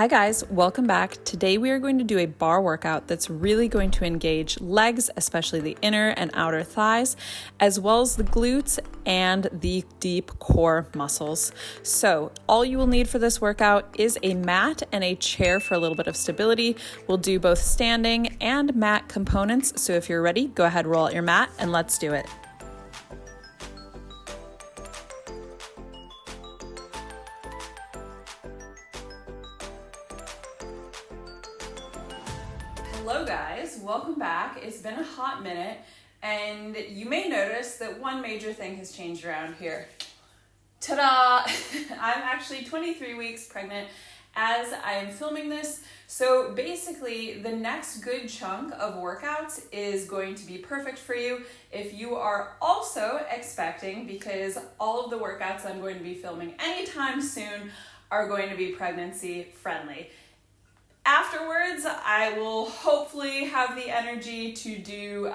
Hi guys, welcome back. Today we are going to do a bar workout that's really going to engage legs, especially the inner and outer thighs, as well as the glutes and the deep core muscles. So all you will need for this workout is a mat and a chair for a little bit of stability. We'll do both standing and mat components. So if you're ready, go ahead, roll out your mat and let's do it. Hello guys, welcome back. It's been a hot minute and you may notice that one major thing has changed around here. Ta-da! I'm actually 23 weeks pregnant as I am filming this. So basically the next good chunk of workouts is going to be perfect for you if you are also expecting, because all of the workouts I'm going to be filming anytime soon are going to be pregnancy friendly. Afterwards, I will hopefully have the energy to do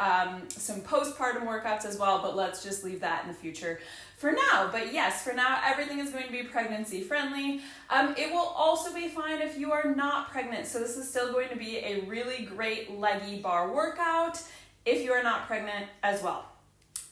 some postpartum workouts as well, but let's just leave that in the future for now. But yes, for now, everything is going to be pregnancy friendly. It will also be fine if you are not pregnant. So this is still going to be a really great leggy bar workout if you are not pregnant as well.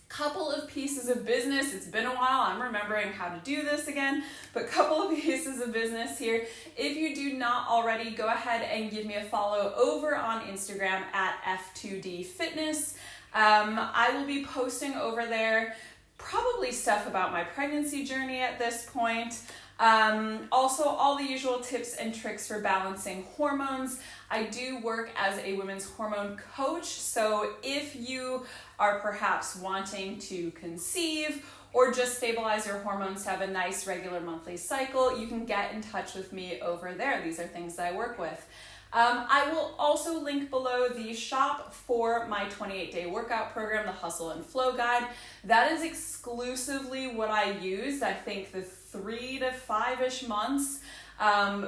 Couple of pieces of business. It's been a while. I'm remembering how to do this again, but couple of pieces of business here. If you do not already, go ahead and give me a follow over on Instagram at F2D Fitness. I will be posting over there probably stuff about my pregnancy journey at this point. Also all the usual tips and tricks for balancing hormones. I do work as a women's hormone coach, so if you are perhaps wanting to conceive or just stabilize your hormones to have a nice regular monthly cycle, you can get in touch with me over there. These are things that I work with. I will also link below the shop for my 28-day workout program, the Hustle and Flow Guide. That is exclusively what I used, I think, the 3 to 5-ish months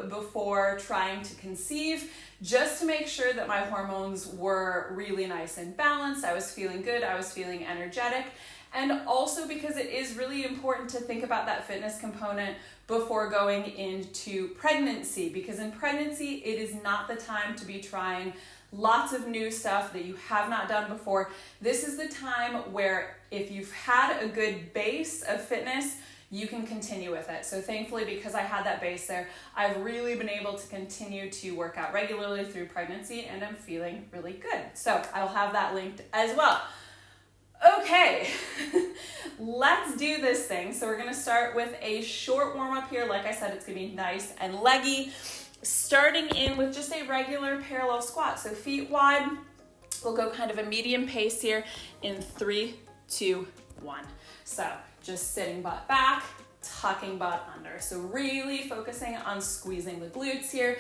before trying to conceive, just to make sure that my hormones were really nice and balanced. I was feeling good, I was feeling energetic, and also because it is really important to think about that fitness component before going into pregnancy, because in pregnancy, it is not the time to be trying lots of new stuff that you have not done before. This is the time where if you've had a good base of fitness, you can continue with it. So thankfully, because I had that base there, I've really been able to continue to work out regularly through pregnancy, and I'm feeling really good. So I'll have that linked as well. Okay, let's do this thing. So we're gonna start with a short warm up here. Like I said, it's gonna be nice and leggy. Starting in with just a regular parallel squat. So feet wide, we'll go kind of a medium pace here in 3, 2, 1. So just sitting butt back, tucking butt under. So really focusing on squeezing the glutes here.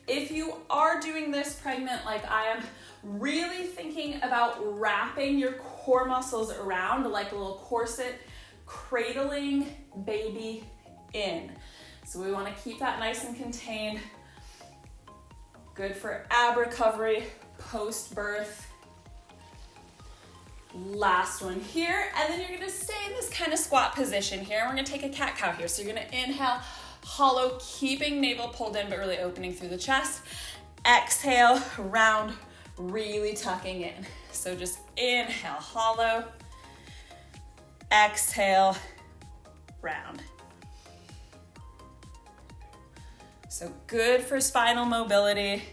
If you are doing this pregnant like I am, really thinking about wrapping your core muscles around like a little corset, cradling baby in. So we want to keep that nice and contained. Good for ab recovery, post-birth. Last one here, and then you're gonna stay in this kind of squat position here. We're gonna take a cat-cow here. So you're gonna inhale, hollow, keeping navel pulled in, but really opening through the chest. Exhale, round, really tucking in. So just inhale, hollow. Exhale, round. So good for spinal mobility.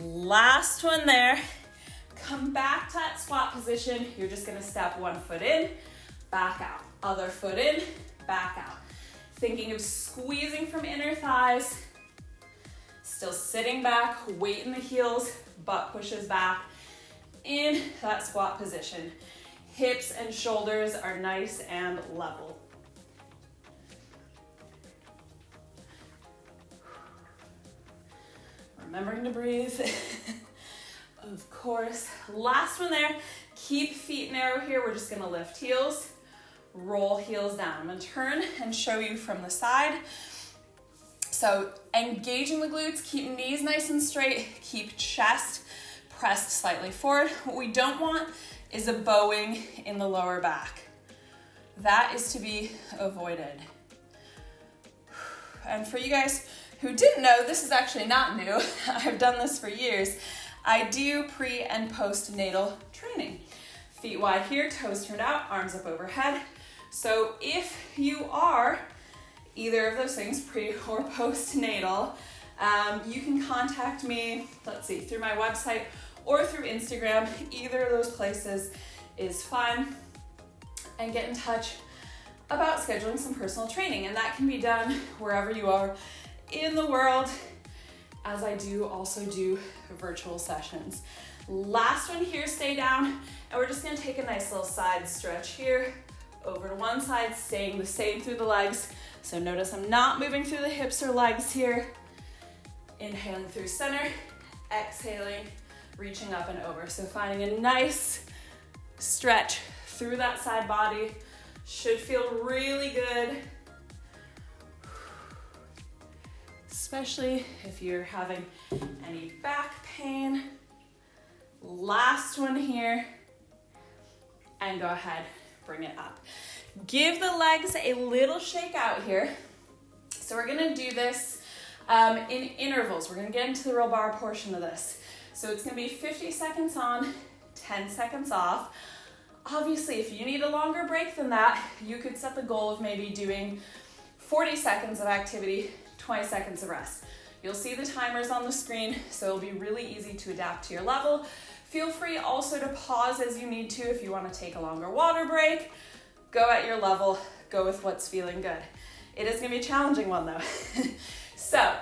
Last one there. Come back to that squat position. You're just gonna step one foot in, back out. Other foot in, back out. Thinking of squeezing from inner thighs. Still sitting back, weight in the heels, butt pushes back in that squat position. Hips and shoulders are nice and level. Remembering to breathe, of course. Last one there, keep feet narrow here. We're just gonna lift heels, roll heels down. I'm gonna turn and show you from the side. So engaging the glutes, keep knees nice and straight, keep chest pressed slightly forward. What we don't want is a bowing in the lower back. That is to be avoided. And for you guys who didn't know, this is actually not new. I've done this for years. I do pre and post-natal training. Feet wide here, toes turned out, arms up overhead. So if you are either of those things, pre or post-natal, you can contact me, let's see, through my website or through Instagram. Either of those places is fine. And get in touch about scheduling some personal training. And that can be done wherever you are in the world, as I do also do virtual sessions. Last one here, stay down. And we're just gonna take a nice little side stretch here, over to one side, staying the same through the legs. So notice I'm not moving through the hips or legs here. Inhaling through center, exhaling, reaching up and over. So finding a nice stretch through that side body. Should feel really good, especially if you're having any back pain. Last one here, and go ahead, bring it up. Give the legs a little shake out here. So we're gonna do this in intervals. We're gonna get into the real bar portion of this. So it's gonna be 50 seconds on, 10 seconds off. Obviously, if you need a longer break than that, you could set the goal of maybe doing 40 seconds of activity, 20 seconds of rest. You'll see the timers on the screen, so it'll be really easy to adapt to your level. Feel free also to pause as you need to if you want to take a longer water break. Go at your level, go with what's feeling good. It is going to be a challenging one though. So,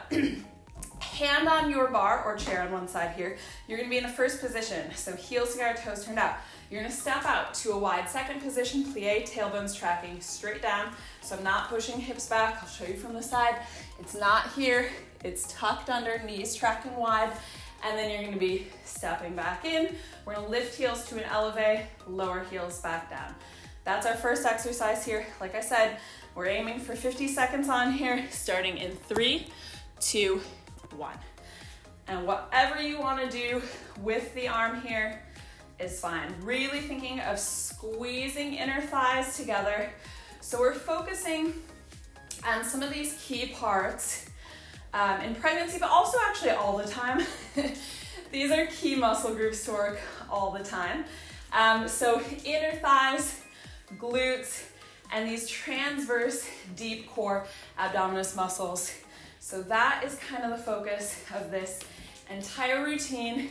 hand on your bar or chair on one side here. You're going to be in a first position, so heels together, toes turned out. You're gonna step out to a wide second position, plie, tailbones tracking straight down. So I'm not pushing hips back. I'll show you from the side. It's not here. It's tucked under, knees tracking wide. And then you're gonna be stepping back in. We're gonna lift heels to an elevate, lower heels back down. That's our first exercise here. Like I said, we're aiming for 50 seconds on here, starting in 3, 2, 1. And whatever you wanna do with the arm here, is fine. Really thinking of squeezing inner thighs together. So we're focusing on some of these key parts in pregnancy, but also actually all the time. These are key muscle groups to work all the time. So inner thighs, glutes, and these transverse deep core abdominis muscles. So that is kind of the focus of this entire routine.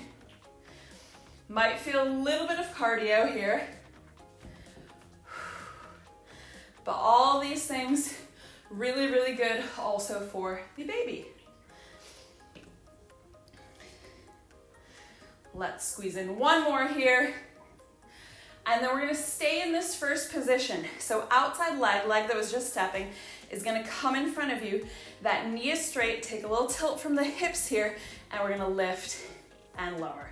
Might feel a little bit of cardio here, but all these things really, really good also for the baby. Let's squeeze in one more here, and then we're gonna stay in this first position. So outside leg that was just stepping, is gonna come in front of you. That knee is straight, take a little tilt from the hips here, and we're gonna lift and lower.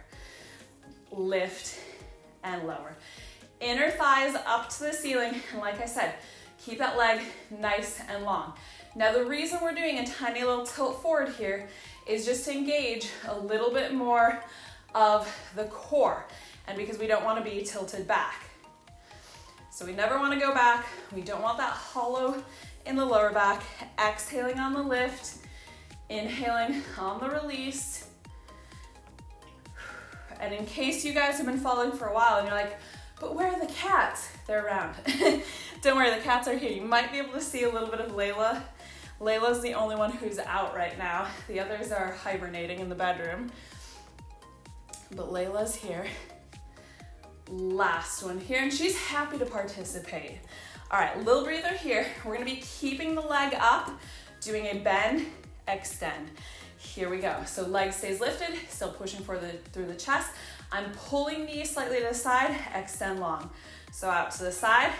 Lift and lower. Inner thighs up to the ceiling, and like I said, keep that leg nice and long. Now the reason we're doing a tiny little tilt forward here is just to engage a little bit more of the core, and because we don't want to be tilted back. So we never want to go back. We don't want that hollow in the lower back. Exhaling on the lift, inhaling on the release. And in case you guys have been following for a while and you're like, but where are the cats? They're around. Don't worry, the cats are here. You might be able to see a little bit of Layla. Layla's the only one who's out right now. The others are hibernating in the bedroom. But Layla's here. Last one here, and she's happy to participate. All right, little breather here. We're gonna be keeping the leg up, doing a bend, extend. Here we go. So leg stays lifted, still pushing through the chest. I'm pulling knees slightly to the side, extend long. So out to the side,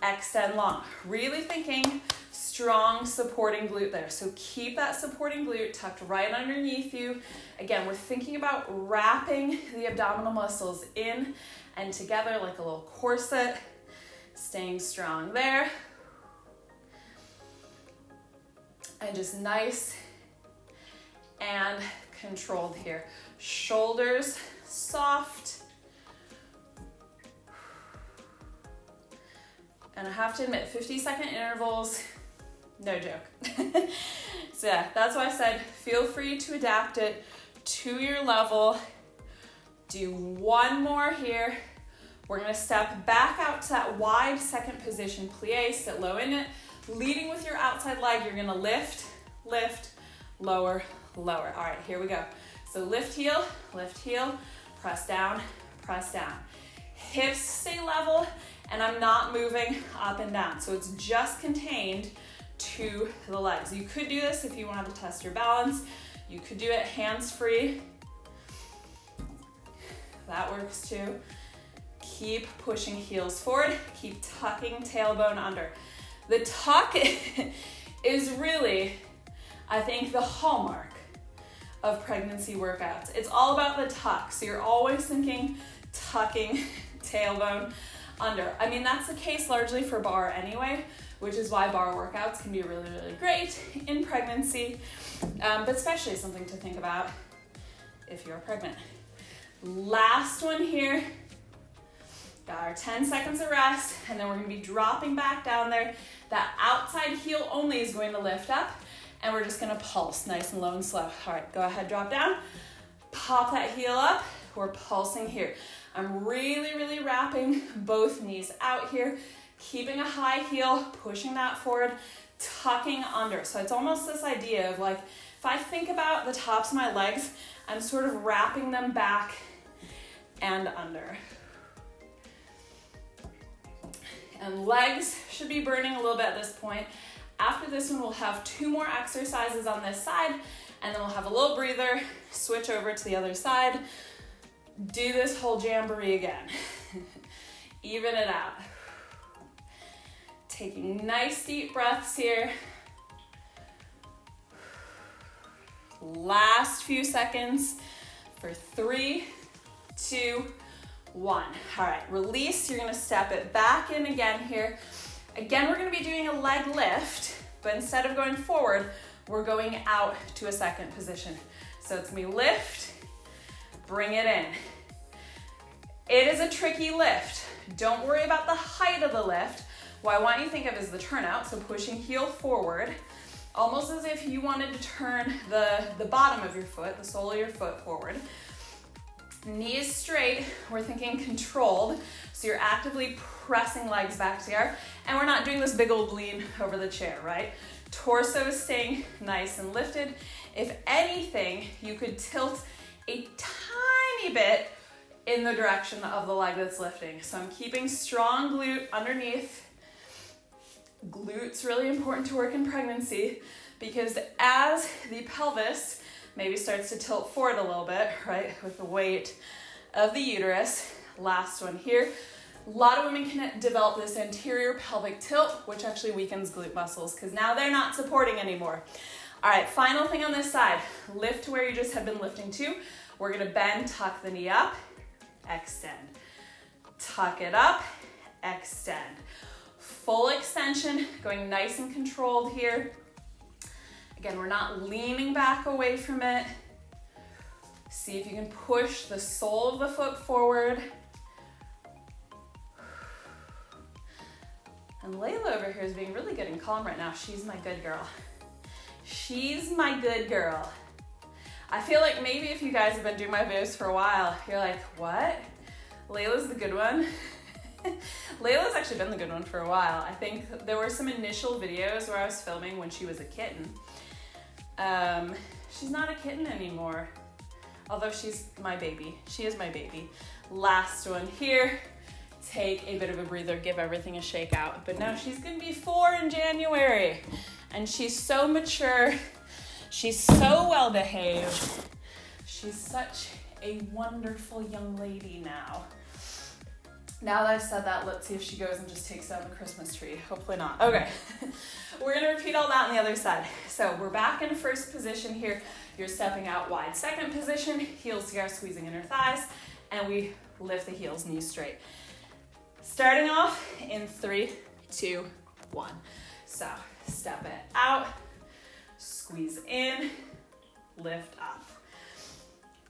extend long. Really thinking strong supporting glute there. So keep that supporting glute tucked right underneath you. Again, we're thinking about wrapping the abdominal muscles in and together like a little corset. Staying strong there. And just nice and controlled here. Shoulders soft. And I have to admit, 50-second intervals, no joke. So yeah, that's why I said feel free to adapt it to your level. Do one more here. We're gonna step back out to that wide second position plie, sit low in it. Leading with your outside leg, you're gonna lift, lift, lower, lower. All right, here we go. So lift, heel, press down, press down. Hips stay level, and I'm not moving up and down. So it's just contained to the legs. You could do this if you wanted to test your balance. You could do it hands-free. That works too. Keep pushing heels forward. Keep tucking tailbone under. The tuck is really, I think, the hallmark of pregnancy workouts. It's all about the tuck. So you're always thinking tucking tailbone under. I mean, that's the case largely for bar anyway, which is why bar workouts can be really, really great in pregnancy, but especially something to think about if you're pregnant. Last one here. Got our 10 seconds of rest, and then we're gonna be dropping back down there. That outside heel only is going to lift up, and we're just gonna pulse nice and low and slow. All right, go ahead, drop down. Pop that heel up. We're pulsing here. I'm really, really wrapping both knees out here, keeping a high heel, pushing that forward, tucking under. So it's almost this idea of like, if I think about the tops of my legs, I'm sort of wrapping them back and under. And legs should be burning a little bit at this point. After this one, we'll have 2 more exercises on this side, and then we'll have a little breather, switch over to the other side, do this whole jamboree again. Even it out. Taking nice deep breaths here. Last few seconds for 3, 2, 1. All right, release. You're gonna step it back in again here. Again, we're gonna be doing a leg lift, but instead of going forward, we're going out to a second position. So it's me lift, bring it in. It is a tricky lift. Don't worry about the height of the lift. What I want you to think of is the turnout, so pushing heel forward, almost as if you wanted to turn the bottom of your foot, the sole of your foot forward. Knees straight, we're thinking controlled, so you're actively pressing legs back together, and we're not doing this big old lean over the chair, right? Torso is staying nice and lifted. If anything, you could tilt a tiny bit in the direction of the leg that's lifting. So I'm keeping strong glute underneath. Glute's really important to work in pregnancy because as the pelvis maybe starts to tilt forward a little bit, right, with the weight of the uterus. Last one here. A lot of women can develop this anterior pelvic tilt, which actually weakens glute muscles because now they're not supporting anymore. All right, final thing on this side. Lift to where you just have been lifting to. We're gonna bend, tuck the knee up, extend. Tuck it up, extend. Full extension, going nice and controlled here. Again, we're not leaning back away from it. See if you can push the sole of the foot forward. And Layla over here is being really good and calm right now. She's my good girl. She's my good girl. I feel like maybe if you guys have been doing my videos for a while, you're like, what? Layla's the good one? Layla's actually been the good one for a while. I think there were some initial videos where I was filming when she was a kitten. She's not a kitten anymore, although she's my baby. She is my baby. Last one here. Take a bit of a breather, give everything a shake out. But no, she's gonna be 4 in January, and she's so mature. She's so well behaved. She's such a wonderful young lady now. Now that I've said that, let's see if she goes and just takes down the Christmas tree. Hopefully not. Okay, we're gonna repeat all that on the other side. So we're back in first position here. You're stepping out wide. Second position, heels together, squeezing inner thighs, and we lift the heels, knees straight. Starting off in 3, 2, 1. So step it out, squeeze in, lift up.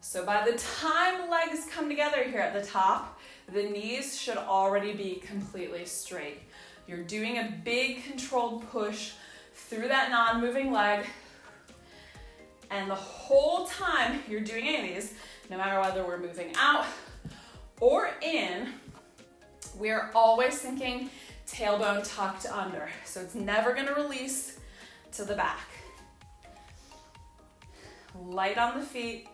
So by the time legs come together here at the top, the knees should already be completely straight. You're doing a big controlled push through that non-moving leg. And the whole time you're doing any of these, no matter whether we're moving out or in, we're always thinking tailbone tucked under. So it's never gonna release to the back. Light on the feet.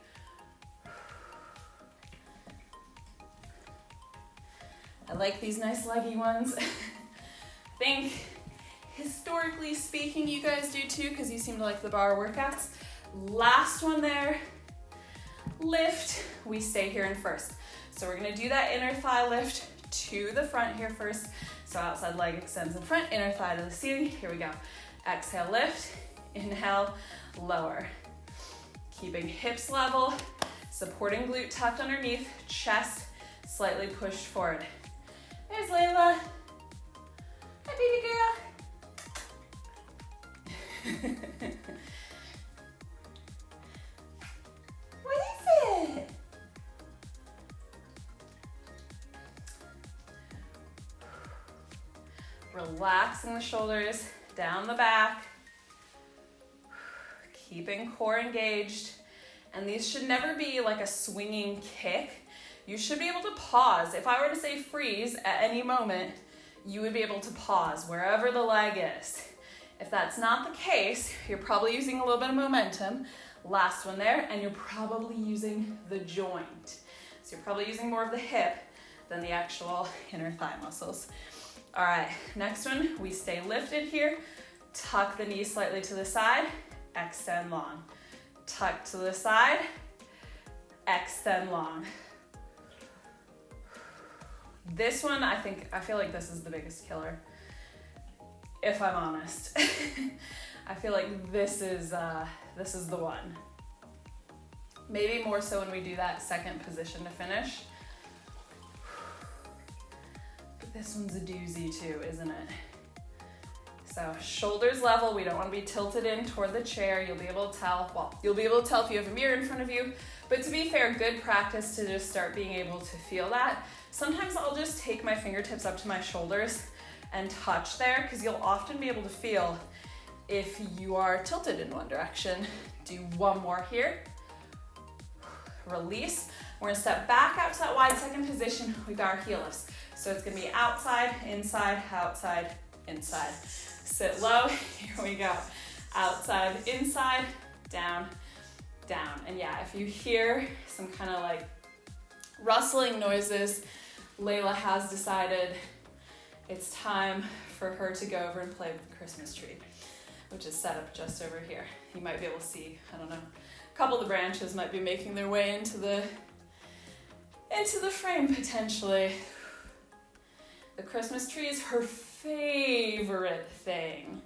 I like these nice leggy ones. I think historically speaking, you guys do too, because you seem to like the bar workouts. Last one there, lift, we stay here in first. So we're gonna do that inner thigh lift to the front here first. So outside leg extends in front, inner thigh to the ceiling. Here we go. Exhale, lift, inhale, lower. Keeping hips level, supporting glute tucked underneath, chest slightly pushed forward. There's Layla. Hi, baby girl. What is it? Relaxing the shoulders, down the back. Keeping core engaged. And these should never be like a swinging kick. You should be able to pause. If I were to say freeze at any moment, you would be able to pause wherever the leg is. If that's not the case, you're probably using a little bit of momentum. Last one there, and you're probably using the joint. So you're probably using more of the hip than the actual inner thigh muscles. All right, next one, we stay lifted here. Tuck the knees slightly to the side, extend long. Tuck to the side, extend long. This one, I feel like this is the biggest killer, if I'm honest. I feel like this is the one. Maybe more so when we do that second position to finish. But this one's a doozy too, isn't it? So shoulders level, we don't want to be tilted in toward the chair. You'll be able to tell, you'll be able to tell if you have a mirror in front of you, but to be fair, good practice to just start being able to feel that. Sometimes I'll just take my fingertips up to my shoulders and touch there, because you'll often be able to feel if you are tilted in one direction. Do one more here. Release. We're gonna step back out to that wide second position. We've got our heel lifts. So it's gonna be outside, inside, outside, inside. Sit low, here we go. Outside, inside, down, down. And yeah, if you hear some kind of like rustling noises, Layla has decided it's time for her to go over and play with the Christmas tree, which is set up just over here. You might be able to see, I don't know, a couple of the branches might be making their way into the frame potentially. The Christmas tree is her favorite thing.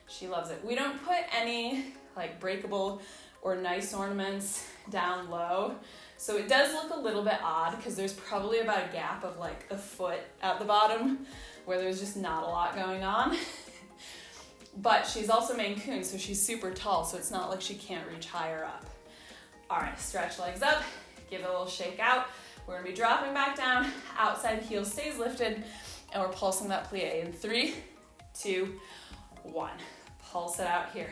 She loves it. We don't put any like breakable or nice ornaments down low. So it does look a little bit odd because there's probably about a gap of like a foot at the bottom where there's just not a lot going on. But she's also Maine Coon, so she's super tall, so it's not like she can't reach higher up. All right, stretch legs up, give it a little shake out. We're gonna be dropping back down, outside heel stays lifted, and we're pulsing that plie in 3, 2, 1. Pulse it out here.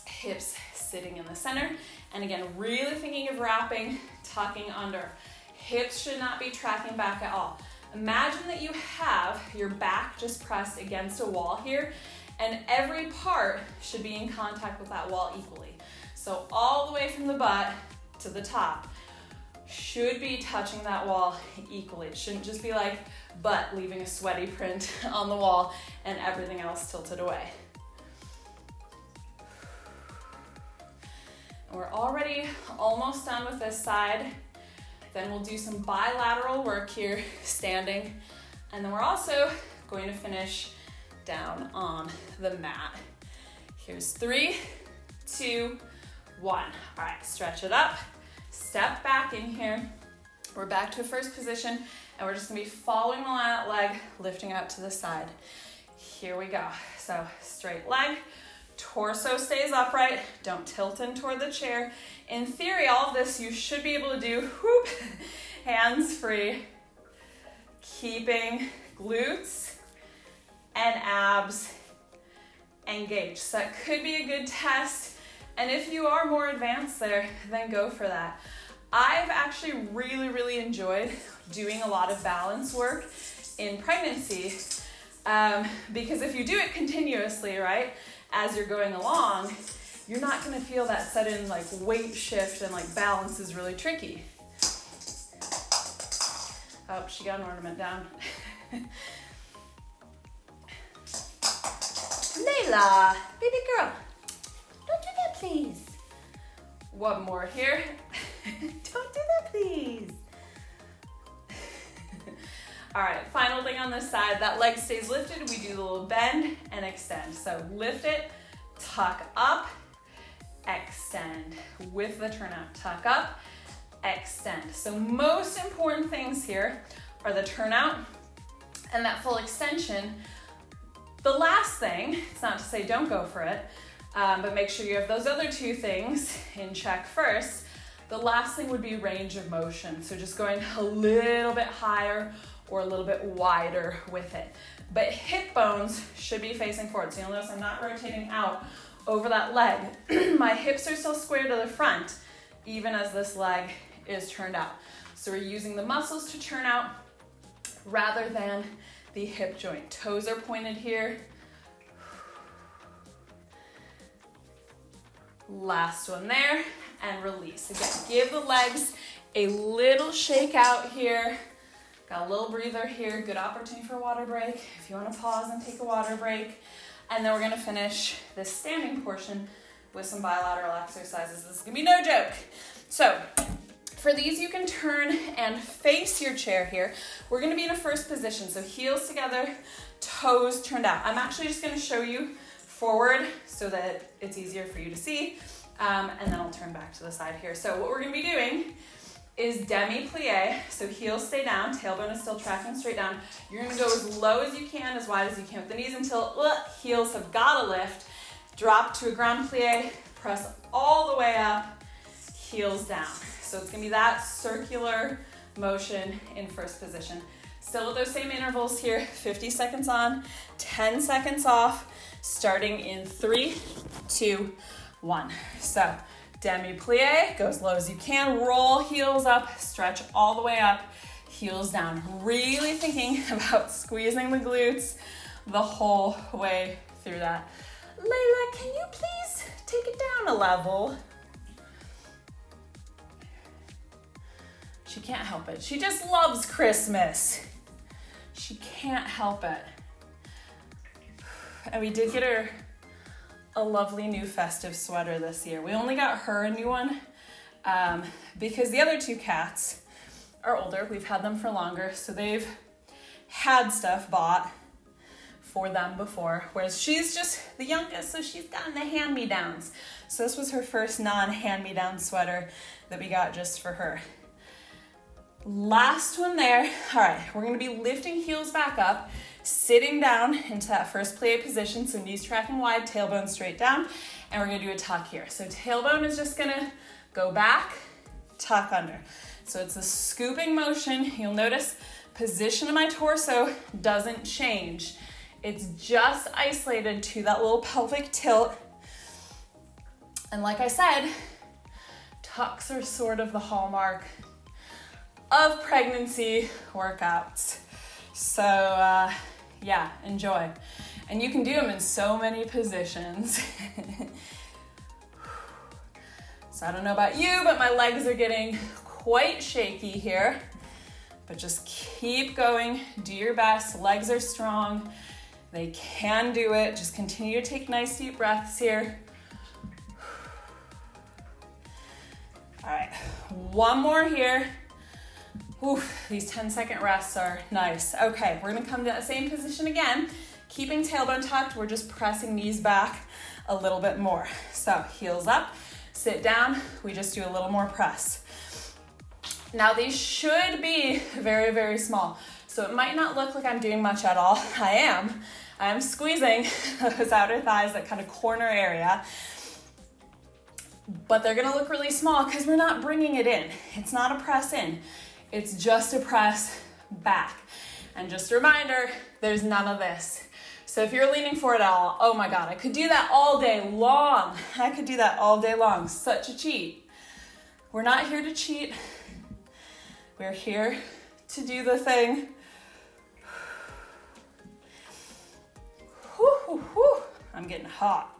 Hips sitting in the center. And again, really thinking of wrapping, tucking under. Hips should not be tracking back at all. Imagine that you have your back just pressed against a wall here, and every part should be in contact with that wall equally. So all the way from the butt to the top should be touching that wall equally. It shouldn't just be like butt leaving a sweaty print on the wall and everything else tilted away. And we're already almost done with this side. Then we'll do some bilateral work here, standing. And then we're also going to finish down on the mat. Here's 3, 2, 1. All right, stretch it up. Step back in here. We're back to a first position, and we're just gonna be following along that leg, lifting out to the side. Here we go. So straight leg, torso stays upright. Don't tilt in toward the chair. In theory, all of this you should be able to do, whoop, hands free. Keeping glutes and abs engaged. So that could be a good test. And if you are more advanced there, then go for that. I've actually really enjoyed doing a lot of balance work in pregnancy because if you do it continuously, right, as you're going along, you're not going to feel that sudden like weight shift, and like balance is really tricky. Oh, she got an ornament down. Layla, baby girl, don't do that, please. One more here. Don't do that, please. All right, final thing on this side. That leg stays lifted. We do the little bend and extend. So lift it, tuck up, extend. With the turnout, tuck up, extend. So most important things here are the turnout and that full extension. The last thing, it's not to say don't go for it, but make sure you have those other two things in check first. The last thing would be range of motion. So just going a little bit higher or a little bit wider with it. But hip bones should be facing forward. So you'll notice I'm not rotating out over that leg. My hips are still square to the front, even as this leg is turned out. So we're using the muscles to turn out rather than the hip joint. Toes are pointed here. Last one there, and release. Again, give the legs a little shake out here. Got a little breather here. Good opportunity for a water break. If you want to pause and take a water break. And then we're going to finish this standing portion with some bilateral exercises. This is going to be no joke. So for these, you can turn and face your chair here. We're going to be in a first position. So heels together, toes turned out. I'm actually just going to show you forward so that it's easier for you to see. And then I'll turn back to the side here. So what we're going to be doing is demi-plie. So heels stay down, tailbone is still tracking straight down. You're going to go as low as you can, as wide as you can with the knees until heels have got to lift. Drop to a ground plie, press all the way up, heels down. So it's going to be that circular motion in first position. Still with those same intervals here, 50 seconds on, 10 seconds off, starting in 3, 2, 1. So demi-plie, go as low as you can, roll heels up, stretch all the way up, heels down. Really thinking about squeezing the glutes the whole way through that. Layla, can you please take it down a level? She can't help it. She just loves Christmas. She can't help it. And we did get her a lovely new festive sweater this year. We only got her a new one because the other two cats are older. We've had them for longer, so they've had stuff bought for them before, whereas she's just the youngest, so she's gotten the hand-me-downs. So this was her first non-hand-me-down sweater that we got just for her. Last one there. All right, we're going to be lifting heels back up, sitting down into that first plie position, so knees tracking wide, tailbone straight down, and we're going to do a tuck here. So tailbone is just going to go back, tuck under. So it's a scooping motion. You'll notice position of my torso doesn't change. It's just isolated to that little pelvic tilt. And like I said, tucks are sort of the hallmark of pregnancy workouts. So yeah, enjoy. And you can do them in so many positions. So I don't know about you, but my legs are getting quite shaky here. But just keep going, do your best. Legs are strong. They can do it. Just continue to take nice deep breaths here. All right, one more here. Oof, these 10-second rests are nice. Okay, we're gonna come to that same position again. Keeping tailbone tucked, we're just pressing knees back a little bit more. So heels up, sit down, we just do a little more press. Now these should be very, very small. So it might not look like I'm doing much at all. I am squeezing those outer thighs, that kind of corner area. But they're gonna look really small because we're not bringing it in. It's not a press in. It's just a press back. And just a reminder, there's none of this. So if you're leaning forward at all, oh my God, I could do that all day long. I could do that all day long. Such a cheat. We're not here to cheat. We're here to do the thing. Whew, whew, whew. I'm getting hot.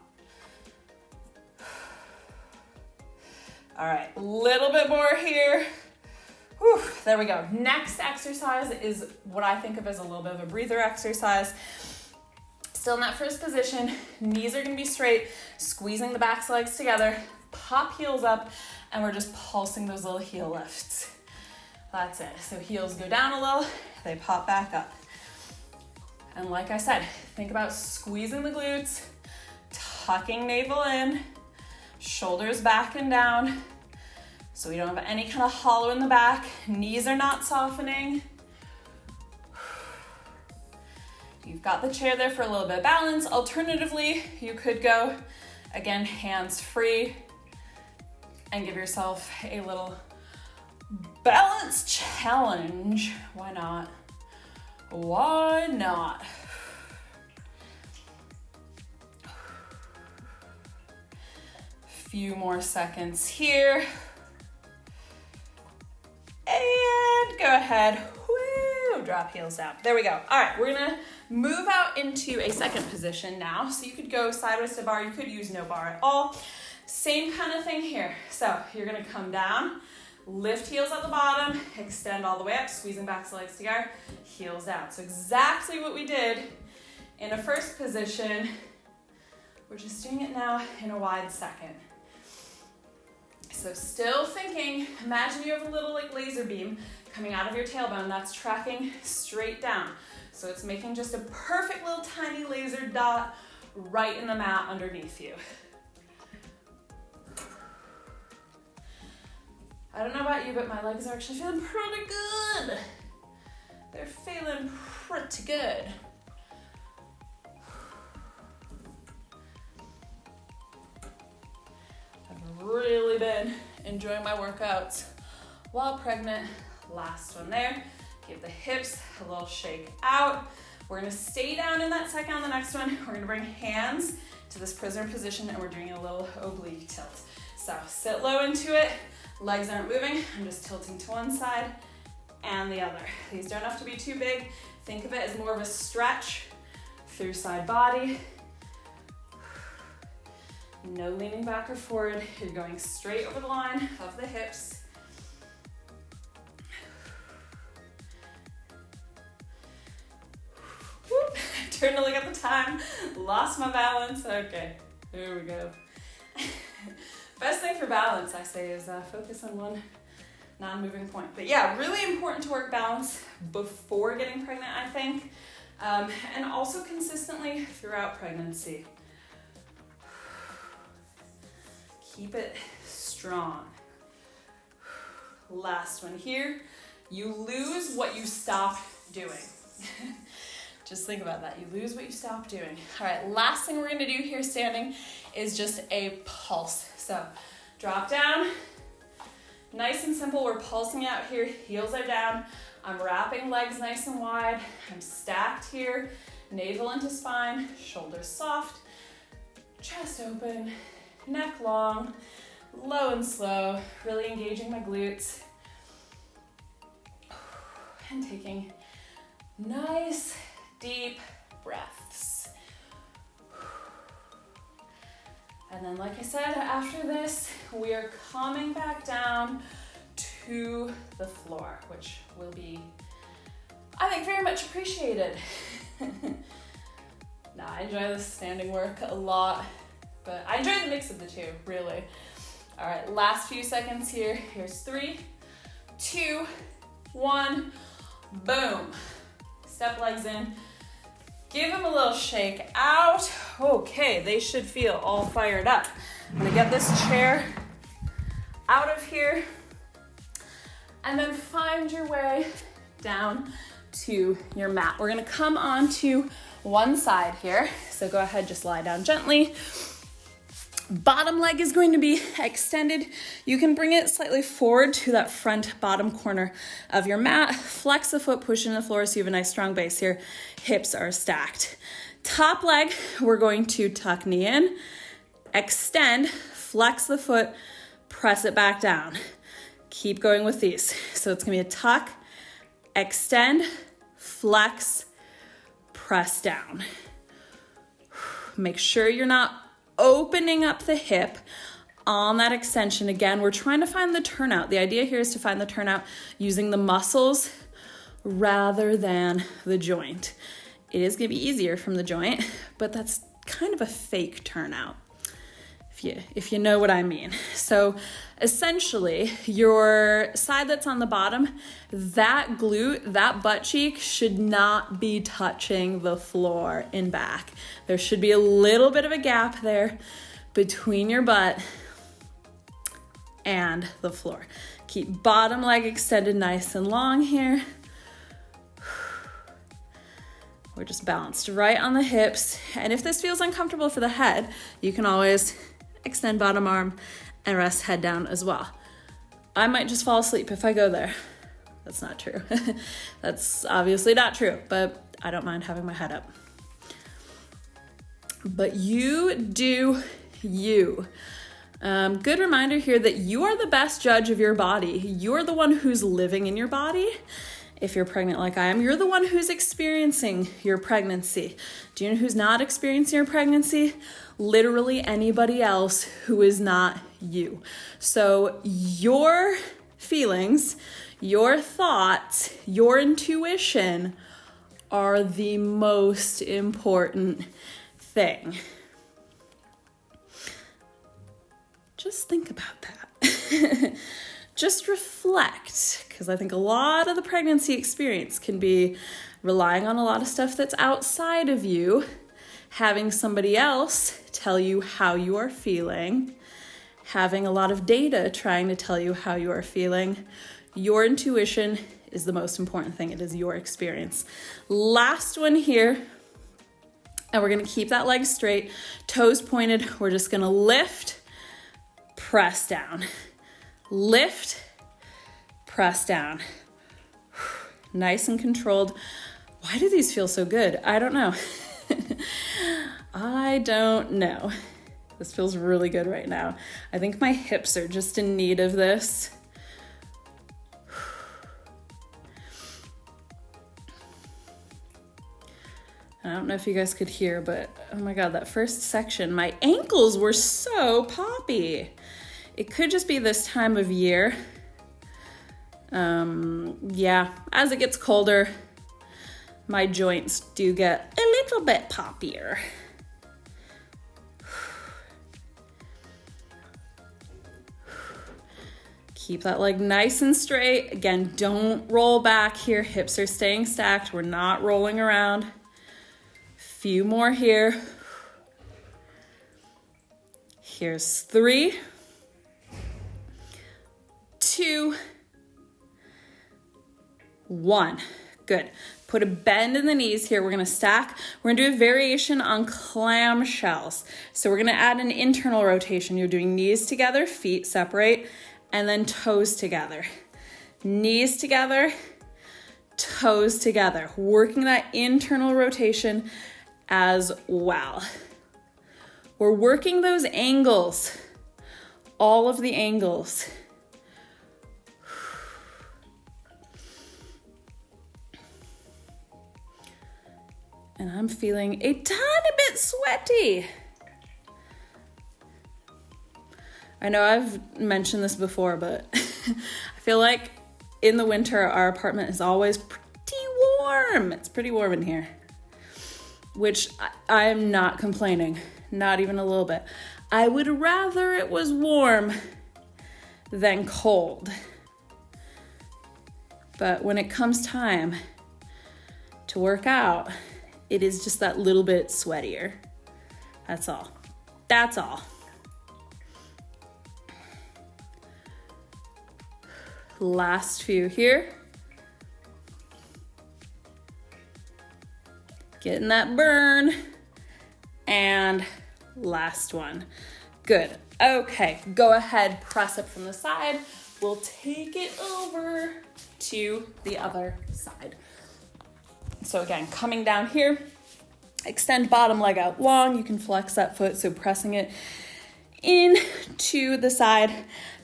All right, a little bit more here. Whew, there we go. Next exercise is what I think of as a little bit of a breather exercise. Still in that first position, knees are gonna be straight, squeezing the back legs together, pop heels up, and we're just pulsing those little heel lifts. That's it. So heels go down a little, they pop back up. And like I said, think about squeezing the glutes, tucking navel in, shoulders back and down, so we don't have any kind of hollow in the back. Knees are not softening. You've got the chair there for a little bit of balance. Alternatively, you could go, again, hands free, and give yourself a little balance challenge. Why not? Why not? Few more seconds here. And go ahead. Woo, drop heels down. There we go. All right, we're gonna move out into a second position now. So you could go sideways to bar. You could use no bar at all. Same kind of thing here. So you're gonna come down, lift heels at the bottom, extend all the way up, squeezing back the legs together, heels down. So exactly what we did in a first position. We're just doing it now in a wide second. So still thinking, imagine you have a little like laser beam coming out of your tailbone that's tracking straight down. So it's making just a perfect little tiny laser dot right in the mat underneath you. I don't know about you, but my legs are actually feeling pretty good. They're feeling pretty good. I've really been enjoying my workouts while pregnant. Last one there. Give the hips a little shake out. We're gonna stay down in that second on the next one. We're gonna bring hands to this prisoner position and we're doing a little oblique tilt. So sit low into it. Legs aren't moving. I'm just tilting to one side and the other. These don't have to be too big. Think of it as more of a stretch through side body. No leaning back or forward. You're going straight over the line of the hips. Whoop. Turn to look at the time. Lost my balance. Okay, here we go. Best thing for balance, I say, is focus on one non-moving point. But yeah, really important to work balance before getting pregnant, I think, and also consistently throughout pregnancy. Keep it strong. Last one here. You lose what you stop doing. Just think about that. You lose what you stop doing. All right, last thing we're gonna do here standing is just a pulse. So drop down, nice and simple. We're pulsing out here, heels are down. I'm wrapping legs nice and wide. I'm stacked here, navel into spine, shoulders soft, chest open, neck long, low and slow, really engaging my glutes. And taking nice, deep breaths. And then, like I said, after this, we are coming back down to the floor, which will be, I think, very much appreciated. I enjoy this standing work a lot, but I enjoy the mix of the two, really. All right, last few seconds here. Here's 3, 2, 1, boom. Step legs in. Give them a little shake out. Okay, they should feel all fired up. I'm gonna get this chair out of here and then find your way down to your mat. We're gonna come onto one side here. So go ahead, just lie down gently. Bottom leg is going to be extended. You can bring it slightly forward to that front bottom corner of your mat. Flex the foot, push into the floor so you have a nice strong base here. Hips are stacked. Top leg, we're going to tuck knee in, extend, flex the foot, press it back down. Keep going with these. So it's gonna be a tuck, extend, flex, press down. Make sure you're not opening up the hip on that extension. Again, we're trying to find the turnout. The idea here is to find the turnout using the muscles rather than the joint. It is gonna be easier from the joint, but that's kind of a fake turnout, if you know what I mean. So essentially, your side that's on the bottom, that glute, that butt cheek should not be touching the floor in back. There should be a little bit of a gap there between your butt and the floor. Keep bottom leg extended nice and long here. We're just balanced right on the hips. And if this feels uncomfortable for the head, you can always extend bottom arm and rest head down as well. I might just fall asleep if I go there. That's not true. That's obviously not true, but I don't mind having my head up. But you do you. Good reminder here that you are the best judge of your body. You're the one who's living in your body. If you're pregnant like I am, you're the one who's experiencing your pregnancy. Do you know who's not experiencing your pregnancy? Literally anybody else who is not you. So your feelings, your thoughts, your intuition are the most important thing. Just think about that. Just reflect, because I think a lot of the pregnancy experience can be relying on a lot of stuff that's outside of you, having somebody else tell you how you are feeling, having a lot of data trying to tell you how you are feeling. Your intuition is the most important thing. It is your experience. Last one here, and we're gonna keep that leg straight, toes pointed. We're just gonna lift, press down. Lift, press down. Nice and controlled. Why do these feel so good? I don't know. I don't know. This feels really good right now. I think my hips are just in need of this. I don't know if you guys could hear, but oh my God, that first section, my ankles were so poppy. It could just be this time of year. Yeah, as it gets colder, my joints do get a little bit poppier. Keep that leg nice and straight. Again, don't roll back here. Hips are staying stacked. We're not rolling around. Few more here. Here's 3, 2, 1. Good. Put a bend in the knees here. We're gonna stack. We're gonna do a variation on clamshells. So we're gonna add an internal rotation. You're doing knees together, feet separate, and then toes together. Knees together, toes together. Working that internal rotation as well. We're working those angles, all of the angles. And I'm feeling a tiny bit sweaty. I know I've mentioned this before, but I feel like in the winter, our apartment is always pretty warm. It's pretty warm in here, which I'm not complaining, not even a little bit. I would rather it was warm than cold. But when it comes time to work out, it is just that little bit sweatier. That's all. That's all. Last few here. Getting that burn. And last one. Good. Okay, go ahead, press up from the side. We'll take it over to the other side. So again, coming down here, Extend bottom leg out long. You can flex that foot, so pressing it in to the side.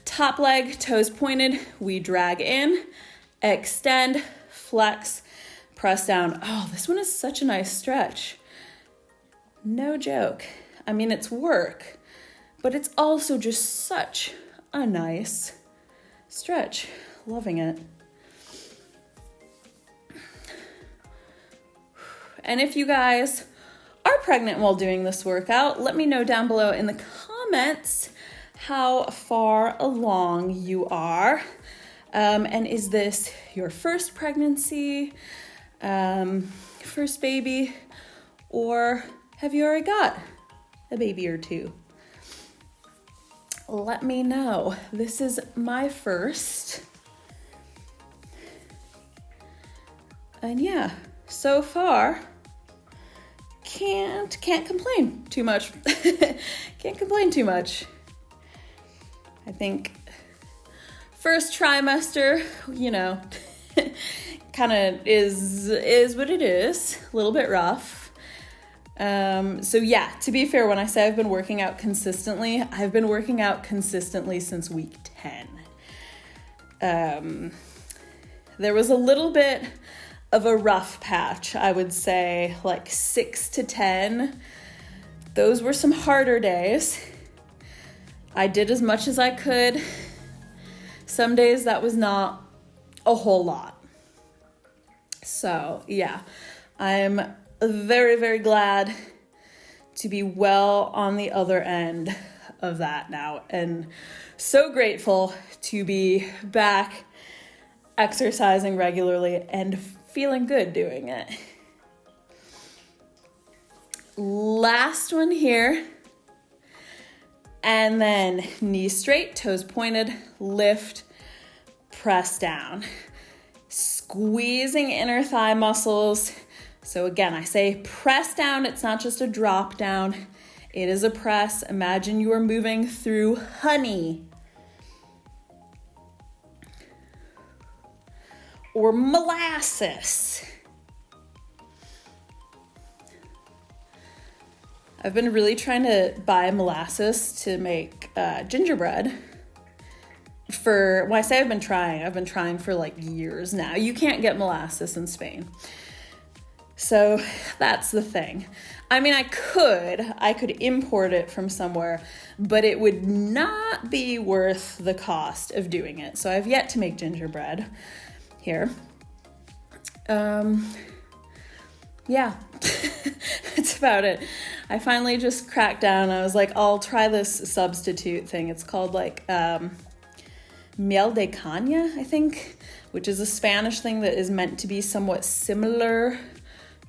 Top leg, toes pointed. We drag in, extend, flex, press down. Oh, this one is such a nice stretch. No joke. I mean, it's work, but it's also just such a nice stretch. Loving it. And if you guys are pregnant while doing this workout, let me know down below in the comments how far along you are. And is this your first pregnancy, first baby, or have you already got a baby or two? Let me know. This is my first. And yeah, so far, can't complain too much. Can't complain too much. I think first trimester, you know, kind of is what it is. A little bit rough. So yeah, to be fair, when I say I've been working out consistently, I've been working out consistently since week 10. There was a little bit of a rough patch, I would say, like 6 to 10. Those were some harder days. I did as much as I could. Some days that was not a whole lot. So yeah, I'm very, very glad to be well on the other end of that now, and so grateful to be back exercising regularly and feeling good doing it. Last one here. And then knees straight, toes pointed, lift, press down. Squeezing inner thigh muscles. So again, I say press down. It's not just a drop down. It is a press. Imagine you are moving through honey. Or molasses. I've been really trying to buy molasses to make gingerbread. When I say I've been trying for like years now. You can't get molasses in Spain. So that's the thing. I mean, I could import it from somewhere, but it would not be worth the cost of doing it. So I've yet to make gingerbread here. Yeah, that's about it. I finally just cracked down. I was like, I'll try this substitute thing. It's called like miel de caña, I think, which is a Spanish thing that is meant to be somewhat similar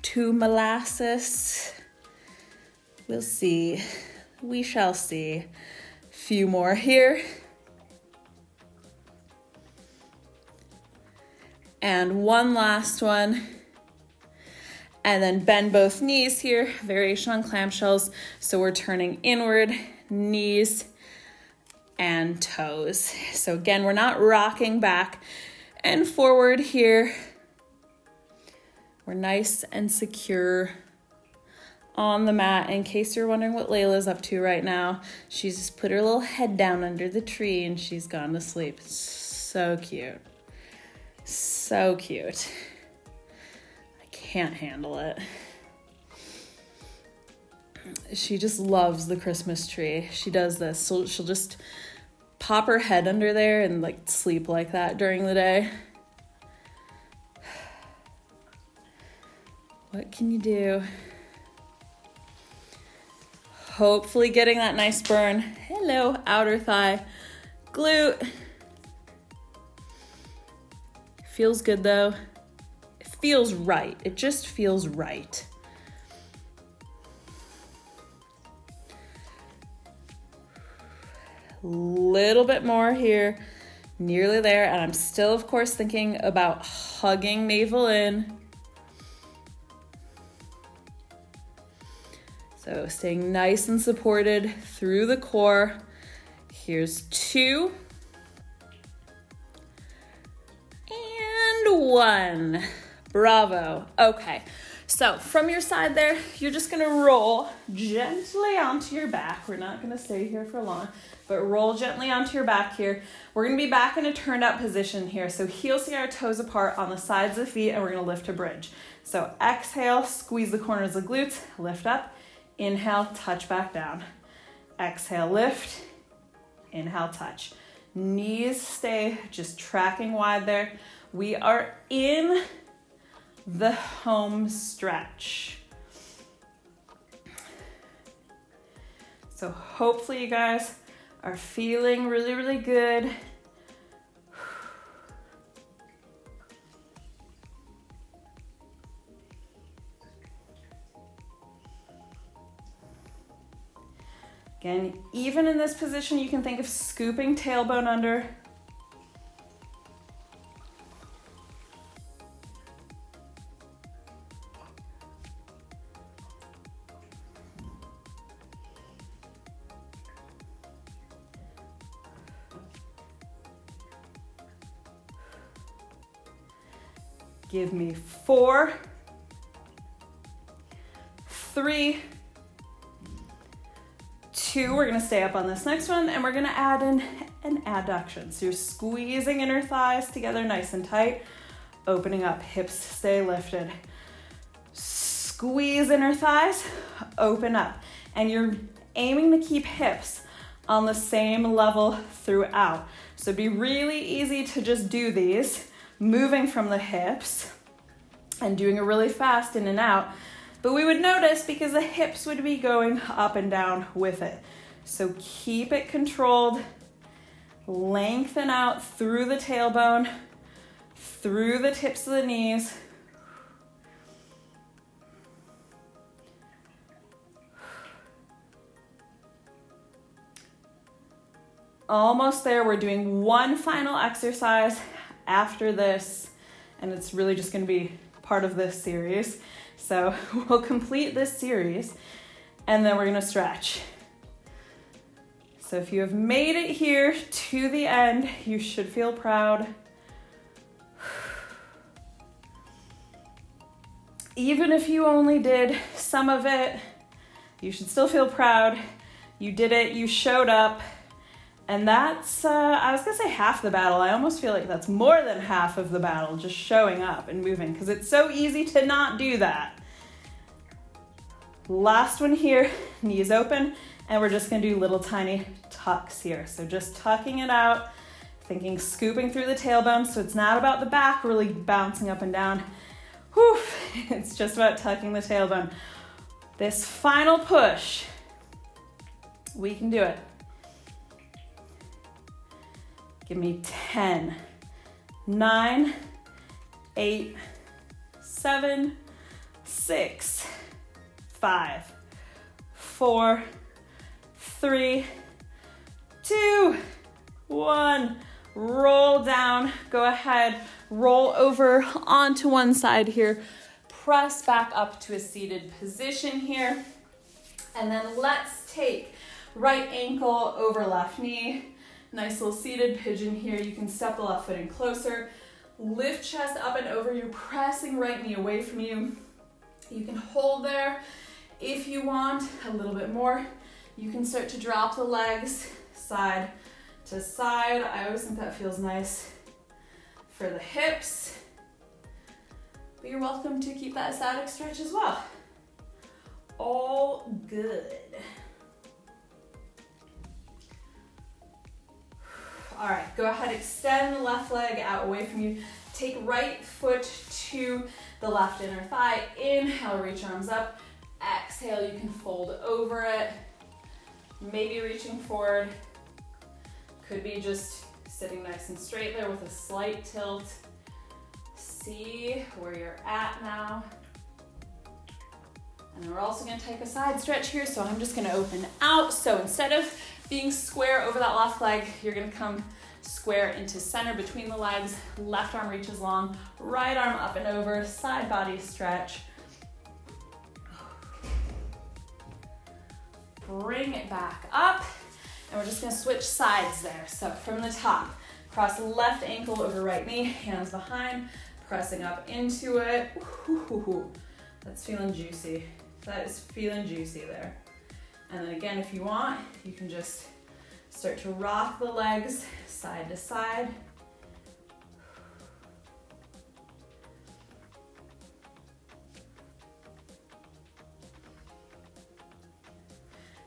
to molasses. We'll see. We shall see. Few more here. And one last one. And then bend both knees here, variation on clamshells. So we're turning inward, knees and toes. So again, we're not rocking back and forward here. We're nice and secure on the mat. In case you're wondering what Layla's up to right now, she's just put her little head down under the tree and she's gone to sleep. So cute. So cute. Can't handle it. She just loves the Christmas tree. She does this. So she'll just pop her head under there and like sleep like that during the day. What can you do? Hopefully getting that nice burn. Hello, outer thigh, glute. Feels good though. Feels right. It just feels right. Little bit more here, nearly there. And I'm still, of course, thinking about hugging navel in. So staying nice and supported through the core. Here's 2. And 1. Bravo. Okay, So from your side there, you're just gonna roll gently onto your back. We're not gonna stay here for long, but roll gently onto your back here. We're gonna be back in a turned up position here. So heels together, toes apart on the sides of the feet, and we're gonna lift to bridge. So exhale, squeeze the corners of the glutes, lift up. Inhale, touch back down. Exhale, lift. Inhale, touch. Knees stay just tracking wide there. We are in the home stretch. So hopefully you guys are feeling really, really good. Again, even in this position, you can think of scooping tailbone under. Give me 4, 3, 2. We're gonna stay up on this next one, and we're gonna add in an adduction. So you're squeezing inner thighs together nice and tight, opening up, hips stay lifted. Squeeze inner thighs, open up. And you're aiming to keep hips on the same level throughout. So it'd be really easy to just do these, moving from the hips and doing it really fast in and out, but we would notice because the hips would be going up and down with it. So keep it controlled, lengthen out through the tailbone, through the tips of the knees. Almost there. We're doing one final exercise after this, and it's really just going to be part of this series. So we'll complete this series, and then we're going to stretch. So if you have made it here to the end, you should feel proud. Even if you only did some of it, you should still feel proud. You did it, you showed up. And that's, I was gonna say half the battle. I almost feel like that's more than half of the battle, just showing up and moving, because it's so easy to not do that. Last one here, knees open, and we're just gonna do little tiny tucks here. So just tucking it out, thinking scooping through the tailbone, so it's not about the back really bouncing up and down. Whew, it's just about tucking the tailbone. This final push, we can do it. Give me 10, 9, 8, 7, 6, 5, 4, 3, 2, 1. Roll down. Go ahead, roll over onto one side here. Press back up to a seated position here. And then let's take right ankle over left knee. Nice little seated pigeon here. You can step the left foot in closer. Lift chest up and over. You're pressing right knee away from you. You can hold there if you want a little bit more. You can start to drop the legs side to side. I always think that feels nice for the hips. But you're welcome to keep that static stretch as well. All good. All right, go ahead, extend the left leg out away from you. Take right foot to the left inner thigh. Inhale, reach arms up. Exhale, you can fold over it. Maybe reaching forward. Could be just sitting nice and straight there with a slight tilt. See where you're at now. And then we're also gonna take a side stretch here, so I'm just gonna open out. So instead of being square over that left leg, you're gonna come square into center between the legs. Left arm reaches long, right arm up and over, side body stretch. Bring it back up, and we're just gonna switch sides there. So from the top, cross left ankle over right knee, hands behind, pressing up into it. Ooh, That's feeling juicy. That is feeling juicy there. And then again, if you want, you can just start to rock the legs side to side.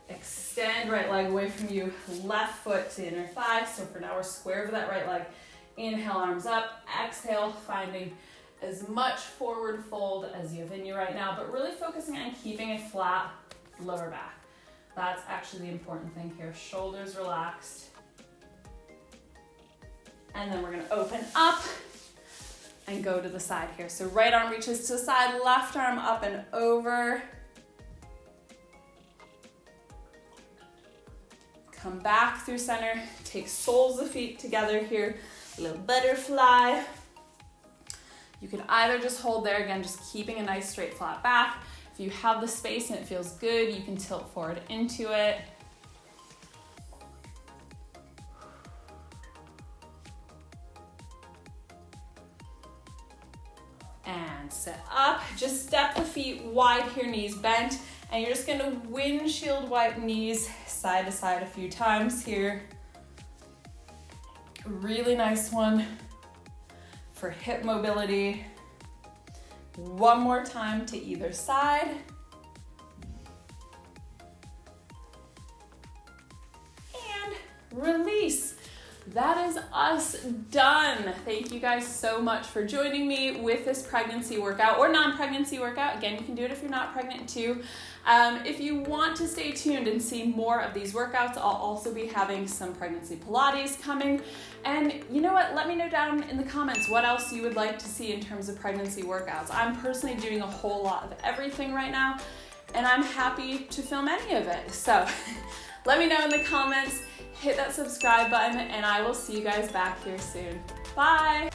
Extend right leg away from you, left foot to inner thigh. So for now, we're square over that right leg. Inhale, arms up. Exhale, finding as much forward fold as you have in you right now, but really focusing on keeping a flat lower back. That's actually the important thing here. Shoulders relaxed. And then we're gonna open up and go to the side here. So right arm reaches to the side, left arm up and over. Come back through center, take soles of feet together here, a little butterfly. You can either just hold there, again, just keeping a nice straight flat back. If you have the space and it feels good, you can tilt forward into it. And sit up, just step the feet wide here, knees bent, and you're just gonna windshield wipe knees side to side a few times here. Really nice one for hip mobility. One more time to either side. And release. That is us done. Thank you guys so much for joining me with this pregnancy workout or non-pregnancy workout. Again, you can do it if you're not pregnant too. If you want to stay tuned and see more of these workouts, I'll also be having some pregnancy Pilates coming. And you know what? Let me know down in the comments what else you would like to see in terms of pregnancy workouts. I'm personally doing a whole lot of everything right now, and I'm happy to film any of it. So let me know in the comments. Hit that subscribe button, and I will see you guys back here soon. Bye!